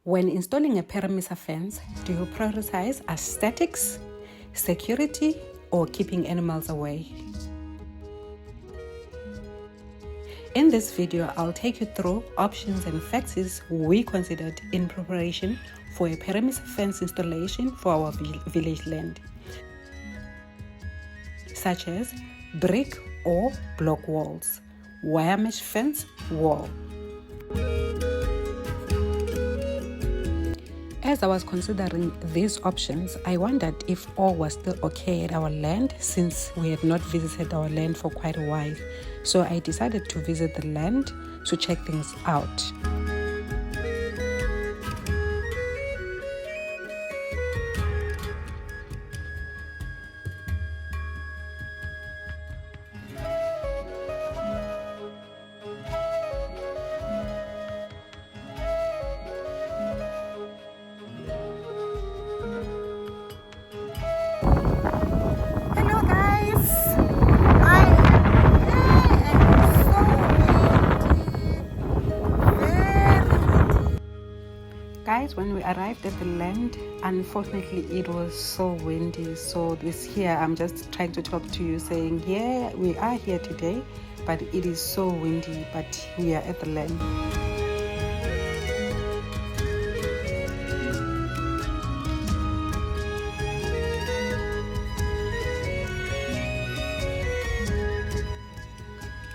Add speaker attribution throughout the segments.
Speaker 1: When installing a perimeter fence, do you prioritize aesthetics, security, or keeping animals away? In this video, I'll take you through options and factors we considered in preparation for a perimeter fence installation for our village land, such as brick or block walls, wire mesh fence wall. As I was considering these options, I wondered if all was still okay at our land since we had not visited our land for quite a while. So I decided to visit the land to check things out. Guys, when we arrived at the land, unfortunately it was so windy. So this here, I'm just trying to talk to you saying, yeah, we are here today, but it is so windy, but we are at the land.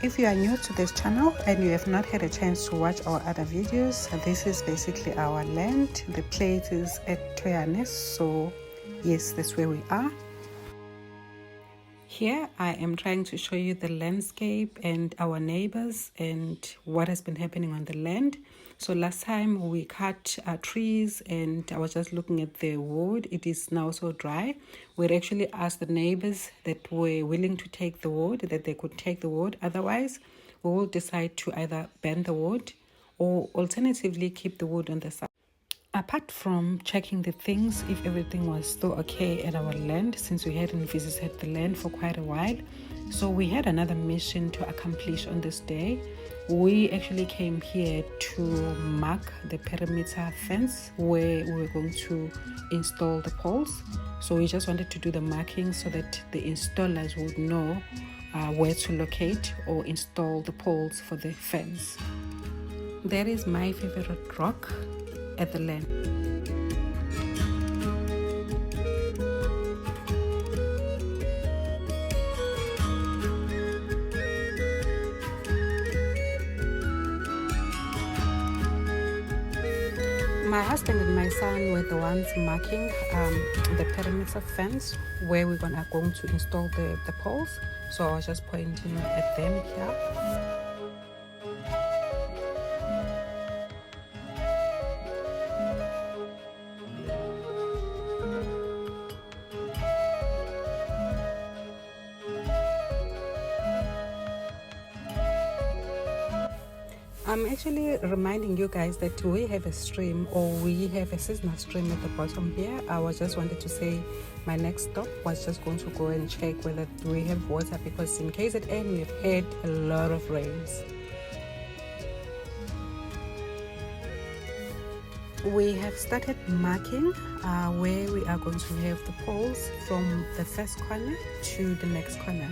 Speaker 1: If you are new to this channel and you have not had a chance to watch our other videos, this is basically our land. The place is at Toyanes, so yes, that's where we are. Here I am trying to show you the landscape and our neighbors and what has been happening on the land. So last time we cut trees and I was just looking at the wood. It is now so dry. We'd actually asked the neighbors that were willing to take the wood, that they could take the wood. Otherwise, we will decide to either burn the wood or alternatively keep the wood on the side. Apart from checking the things, if everything was still okay at our land, since we hadn't visited the land for quite a while, so we had another mission to accomplish on this day. We actually came here to mark the perimeter fence where we were going to install the poles. So we just wanted to do the marking so that the installers would know where to locate or install the poles for the fence. That is my favorite rock at the land. My husband and my son were the ones marking the perimeter fence where we're going to install the poles. So I was just pointing at them here. I'm actually reminding you guys that we have a stream, or we have a seasonal stream at the bottom here. I was just wanted to say my next stop was just going to go and check whether we have water, because in KZN we've had a lot of rains. We have started marking where we are going to have the poles from the first corner to the next corner.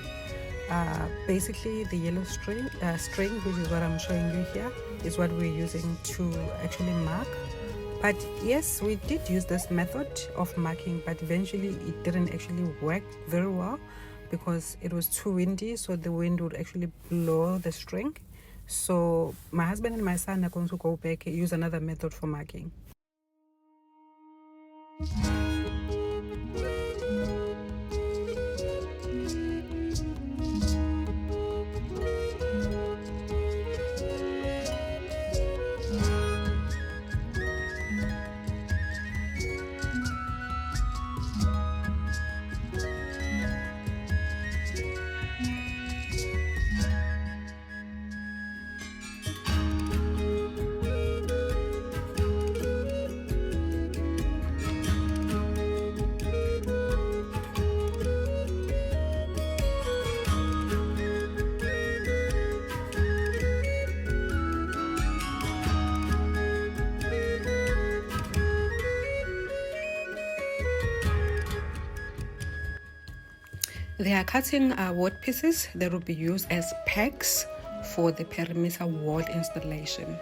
Speaker 1: Basically the yellow string, which is what I'm showing you here, is what we're using to actually mark. But yes, we did use this method of marking, but eventually it didn't actually work very well because it was too windy, so the wind would actually blow the string. So my husband and my son are going to go back and use another method for marking. They are cutting wood pieces that will be used as pegs for the perimeter wall installation.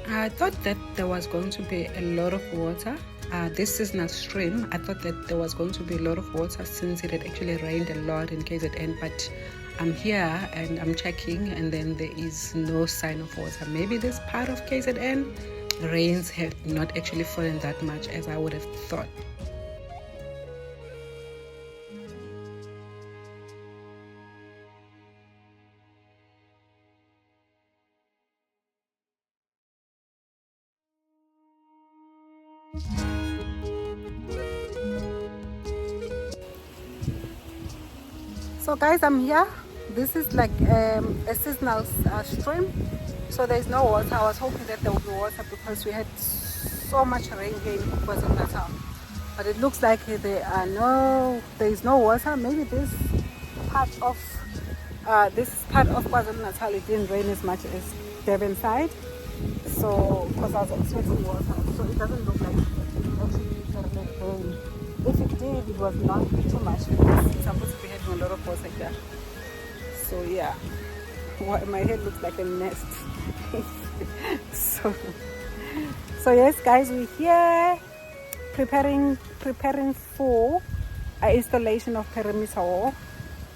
Speaker 1: I thought that there was going to be a lot of water. This seasonal stream, I thought that there was going to be a lot of water since it had actually rained a lot in KZN, but I'm here and I'm checking and then there is no sign of water. Maybe this part of KZN, rains have not actually fallen that much as I would have thought. So guys, I'm here. This is like a seasonal stream, so there's no water. I was hoping that there would be water because we had so much rain here in KwaZulu-Natal, but it looks like there is no water. Maybe this part of KwaZulu-Natal, it didn't rain as much as Durban side, so because I was expecting water, so it doesn't look like it actually rain. If it did, it was not too much because it's supposed to be having a lot of water here. So yeah, my head looks like a nest. so yes guys, we're here preparing for installation of perimeter wall.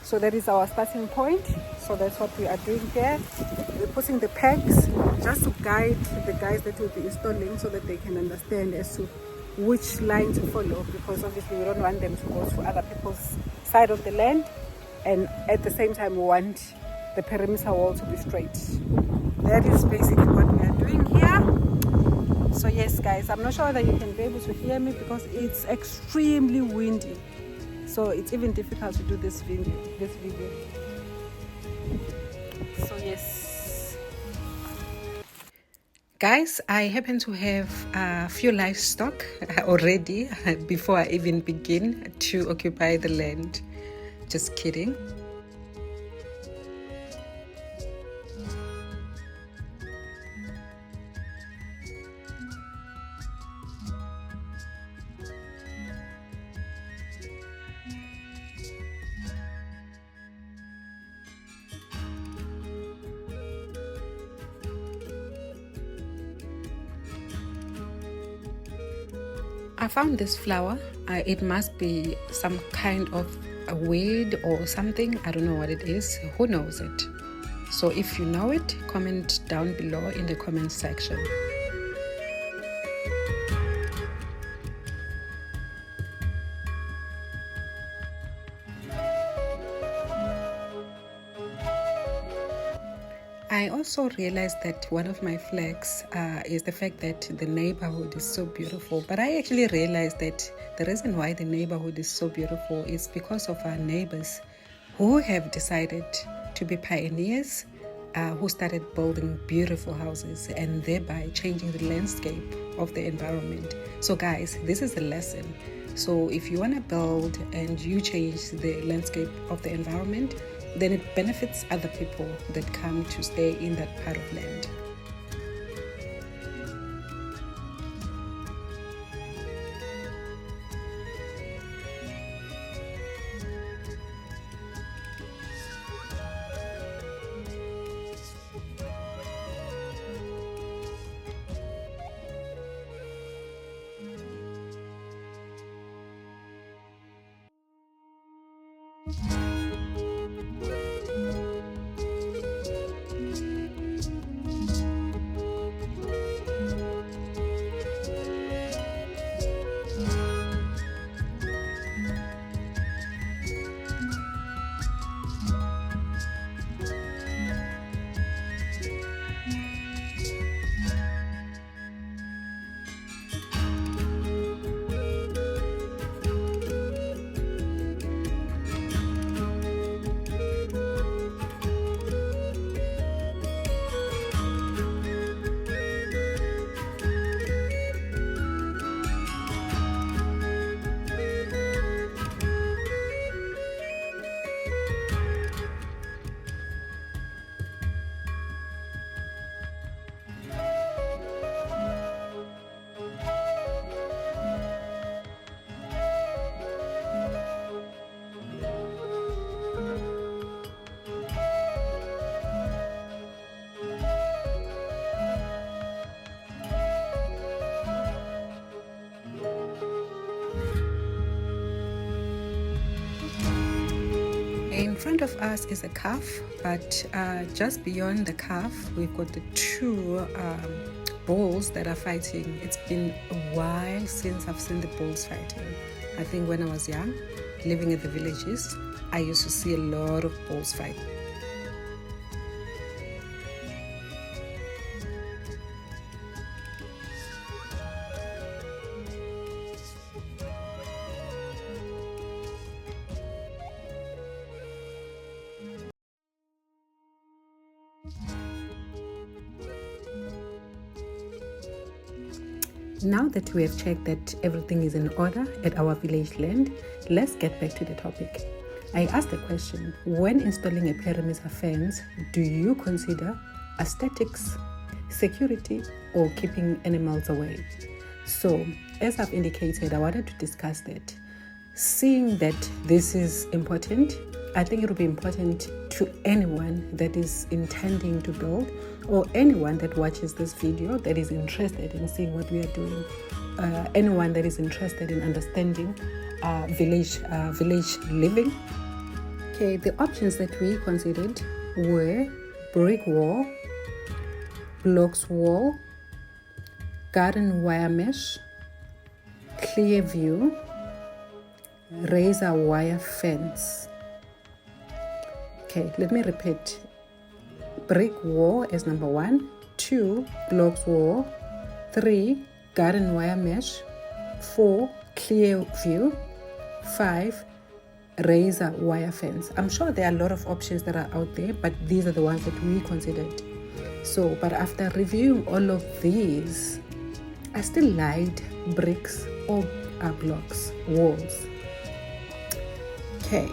Speaker 1: So that is our starting point. So that's what we are doing here. We're putting the pegs just to guide the guys that will be installing so that they can understand as to which line to follow, because obviously we don't want them to go to other people's side of the land, and at the same time we want the perimeter wall to be straight. That is basically what we are doing here. So yes guys, I'm not sure whether you can be able to hear me because it's extremely windy, so it's even difficult to do this video. So yes guys, I happen to have a few livestock already before I even begin to occupy the land. Just kidding. I found this flower. It must be some kind of a weed or something. I don't know what it is. Who knows it? So if you know it, comment down below in the comment section. I also realized that one of my flags is the fact that the neighborhood is so beautiful. But I actually realized that the reason why the neighborhood is so beautiful is because of our neighbors who have decided to be pioneers, who started building beautiful houses and thereby changing the landscape of the environment. So guys, this is a lesson. So if you want to build and you change the landscape of the environment, then it benefits other people that come to stay in that part of land. In front of us is a calf, but just beyond the calf, we've got the two bulls that are fighting. It's been a while since I've seen the bulls fighting. I think when I was young, living in the villages, I used to see a lot of bulls fighting. Now that we have checked that everything is in order at our village land, let's get back to the topic. I asked the question, when installing a perimeter fence, do you consider aesthetics, security, or keeping animals away? So, as I've indicated, I wanted to discuss that. Seeing that this is important, I think it will be important to anyone that is intending to build, or anyone that watches this video that is interested in seeing what we are doing, anyone that is interested in understanding village living. Okay, the options that we considered were brick wall, blocks wall, garden wire mesh, clear view, razor wire fence. Okay, let me repeat. Brick wall is number 1, 2, blocks wall, 3, garden wire mesh, 4, clear view, 5, razor wire fence. I'm sure there are a lot of options that are out there, but these are the ones that we considered. So, but after reviewing all of these, I still liked bricks or blocks, walls. Okay.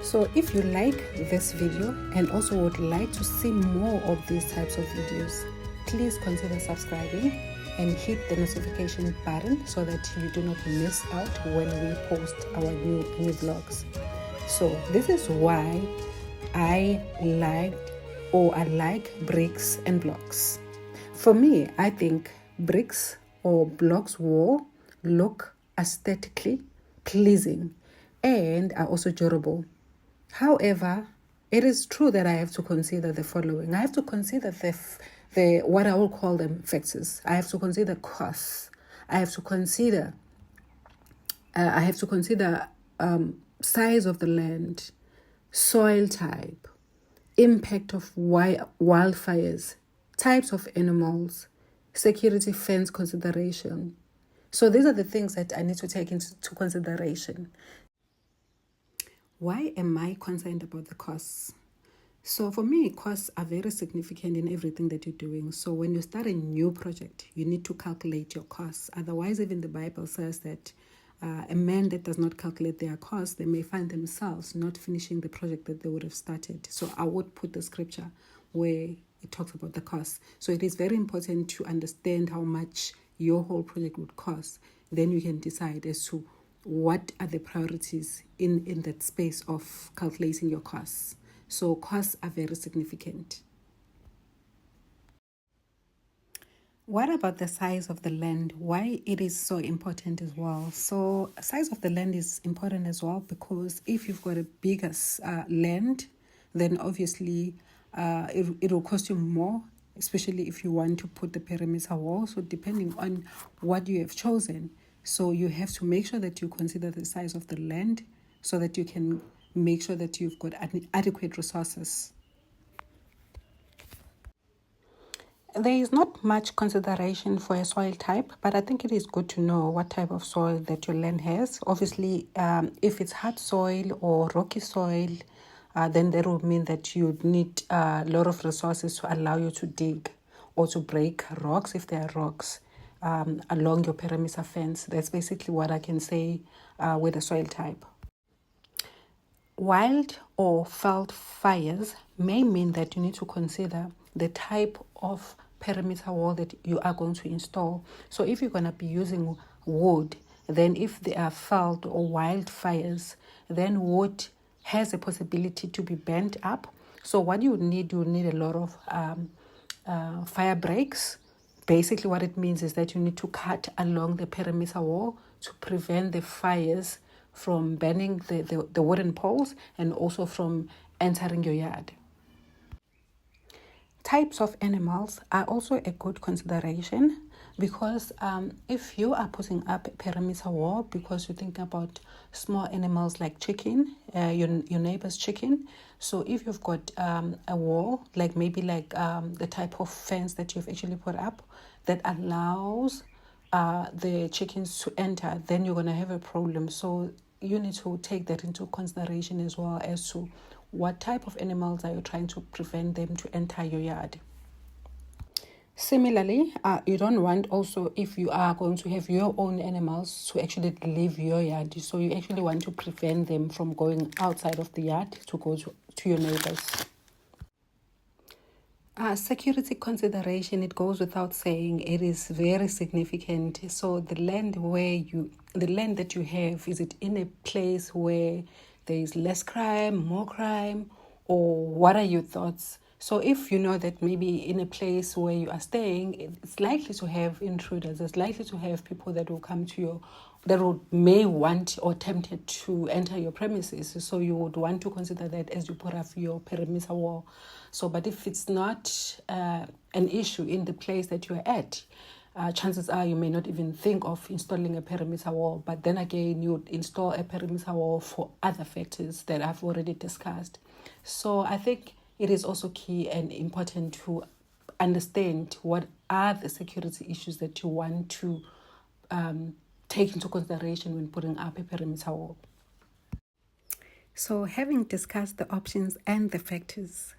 Speaker 1: So if you like this video and also would like to see more of these types of videos, please consider subscribing and hit the notification button so that you do not miss out when we post our new vlogs. So this is why I like bricks and blocks. For me, I think bricks or blocks wall look aesthetically pleasing and are also durable. However, it is true that I have to consider the following. I have to consider the what I will call them factors. I have to consider costs. I have to consider size of the land, soil type, impact of wildfires, types of animals, security fence consideration. So these are the things that I need to take into consideration. Why am I concerned about the costs? So for me, costs are very significant in everything that you're doing. So when you start a new project, you need to calculate your costs. Otherwise, even the Bible says that a man that does not calculate their costs, they may find themselves not finishing the project that they would have started. So I would put the scripture where it talks about the costs. So it is very important to understand how much your whole project would cost. Then you can decide as to what are the priorities in that space of calculating your costs. So costs are very significant. What about the size of the land? Why it is so important as well? So size of the land is important as well because if you've got a bigger land, then obviously it will cost you more, especially if you want to put the perimeter wall. So depending on what you have chosen, so you have to make sure that you consider the size of the land so that you can make sure that you've got adequate resources. There is not much consideration for a soil type, but I think it is good to know what type of soil that your land has. Obviously, if it's hard soil or rocky soil, then that would mean that you need a lot of resources to allow you to dig or to break rocks if there are rocks along your perimeter fence. That's basically what I can say with the soil type. Wild or felt fires may mean that you need to consider the type of perimeter wall that you are going to install. So if you're going to be using wood, then if there are felt or wildfires, then wood has a possibility to be bent up. So what you need a lot of fire breaks. Basically what it means is that you need to cut along the perimeter wall to prevent the fires from burning the wooden poles and also from entering your yard. Types of animals are also a good consideration because if you are putting up a perimeter wall because you think about small animals like chicken, your neighbor's chicken. So if you've got a wall, like maybe the type of fence that you've actually put up that allows the chickens to enter, then you're going to have a problem. So you need to take that into consideration as well as to what type of animals are you trying to prevent them to enter your yard. Similarly, you don't want also, if you are going to have your own animals, to actually leave your yard. So you actually want to prevent them from going outside of the yard to go to your neighbors. Security consideration, it goes without saying, it is very significant. So the land that you have, is it in a place where there is less crime, more crime, or what are your thoughts? So if you know that maybe in a place where you are staying, it's likely to have intruders, it's likely to have people that will come to you, may want or tempted to enter your premises. So you would want to consider that as you put up your perimeter wall. So, but if it's not an issue in the place that you're at, chances are you may not even think of installing a perimeter wall. But then again, you would install a perimeter wall for other factors that I've already discussed. So I think it is also key and important to understand what are the security issues that you want to take into consideration when putting up a perimeter wall. So having discussed the options and the factors,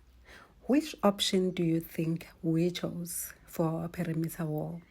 Speaker 1: which option do you think we chose for a perimeter wall?